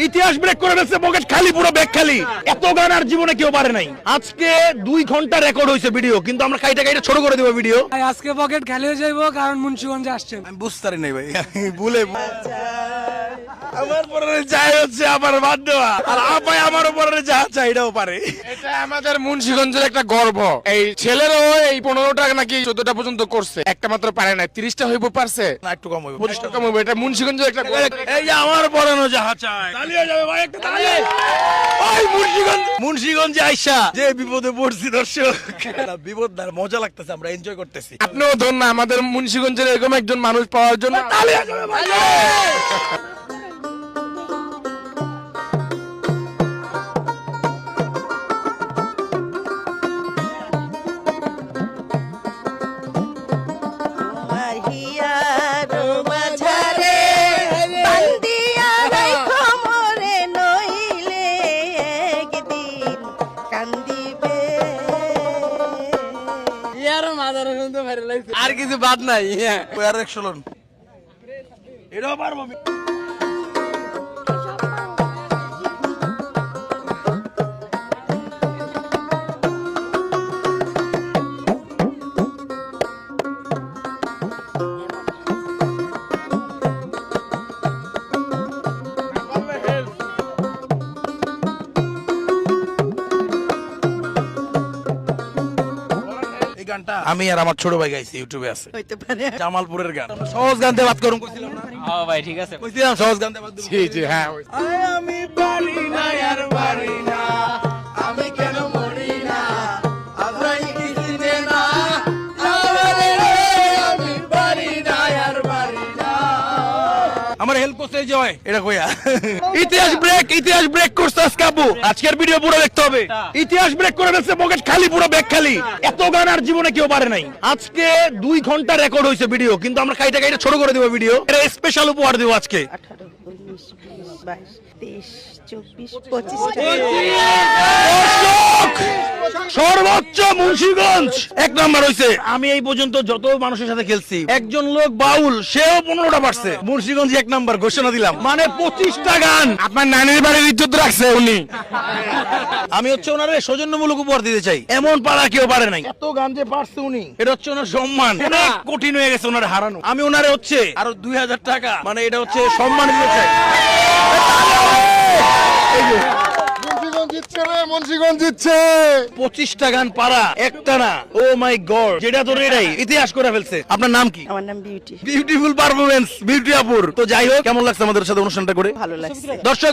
ইতিহাস ব্রেক করে ফেলছে, পকেট খালি, পুরো ব্যাগ খালি। এত গান আর জীবনে কেউ পারে নাই। আজকে 2 ঘন্টা রেকর্ড হয়েছে ভিডিও, কিন্তু আমরা কাইটা ছোট করে দেবো ভিডিও। আজকে পকেট খালি হয়ে যাইবো, কারণ মুন্সিগঞ্জে আসছেন। আমি বুঝতে পারি নাই ভাই, ভুলে আমার পরে যাই হচ্ছে আমার বাদ দেওয়া, আর আপাই আমার উপরে যা চাই এটাও পারে। এটা আমাদের মুন্সিগঞ্জের একটা গর্ব। এই ছেলেরও এই 15টা নাকি 14টা পর্যন্ত করছে, একটা মাত্র পারে না। 30টা হইব পারছে না, একটু কম হবে, 25টা কম হইব। এটা মুন্সিগঞ্জের একটা গর্ব। এই যে আমার পরানো যাহা চায় তালি হয়ে যাবে ভাই, একটা তালি। ওই মুন্সিগঞ্জে আইসা যে বিপদে পড়ছি দর্শক, বিপদ না, মজা লাগতেছে, আমরা এনজয় করতেছি। আপনিও ধন্য আমাদের মুন্সিগঞ্জের এরকম একজন মানুষ পাওয়ার জন্য। তালি হয়ে যাবে ভাই। আর কিছু বাদ নাই। ওই আর 100 লোন এটাও পারবো। গানটা আমি আর আমার ছোট ভাই গাইছি, ইউটিউবে আছে, হইতে পারে জামালপুরের গান। সহজ গান দিয়ে বাদ করুন কইছিলাম না? হ্যাঁ ভাই, ঠিক আছে, কইছিলাম সহজ গান দিয়ে বাদ দেব। জি জি, হ্যাঁ। আমি পারি না আর পারি না, আমি কেন মরি না, আজরাইল কি চিনে না, আমি পারি না আর পারি না। আমার হেল্প করতে জয় এটা কইয়া। ইতিহাস ব্রেক করছে আজকে আব্বু। আজকের ভিডিও পুরো দেখতে হবে। ইতিহাস ব্রেক করে ফেলছে, পকেট খালি, পুরো ব্যাগ খালি। এত গান আর জীবনে কেউ পারে নাই। আজকে 2 ঘন্টা রেকর্ড হয়েছে ভিডিও, কিন্তু আমরা কাইটা ছোট করে দেবো ভিডিও। এটা স্পেশাল উপহার দেবো আজকে। 18, 19, 20, 22, 23, 24, 25 সর্বোচ্চ মুন্সিগঞ্জ 1 নাম্বার হইছে। আমি এই পর্যন্ত যত মানুষের সাথে খেলছি, একজন লোক বাউল, সেও 15টা পারছে। মুন্সিগঞ্জ 1 নাম্বার ঘোষণা দিলাম, মানে 25টা গান। আপনার নানির বাড়ির ইজ্জত রাখছে উনি। আমি হচ্ছে ওনারে সৌজন্যমূলক উপহার দিতে চাই, এমন পারা কেউ পারে নাই। এত গান যে পারছে উনি, এটা হচ্ছে ওনার সম্মান। অনেক কঠিন হয়ে গেছে ওনারে হারানো। আমি ওনারে হচ্ছে আরো 2000 টাকা, মানে এটা হচ্ছে সম্মান দিতে চাই। মুন্সিগঞ্জ জিতছে। 25টা গান পারা একটা না, ও মাই গড, যেটা তোর এটাই ইতিহাস করে ফেলছে। আপনার নাম কি? আমার নাম বিউটি। বিউটিফুল পারফরমেন্স, বিউটি আপুর। তো যাই হোক, কেমন লাগছে আমাদের সাথে অনুষ্ঠানটা করে? ভালো লাগছে। দর্শক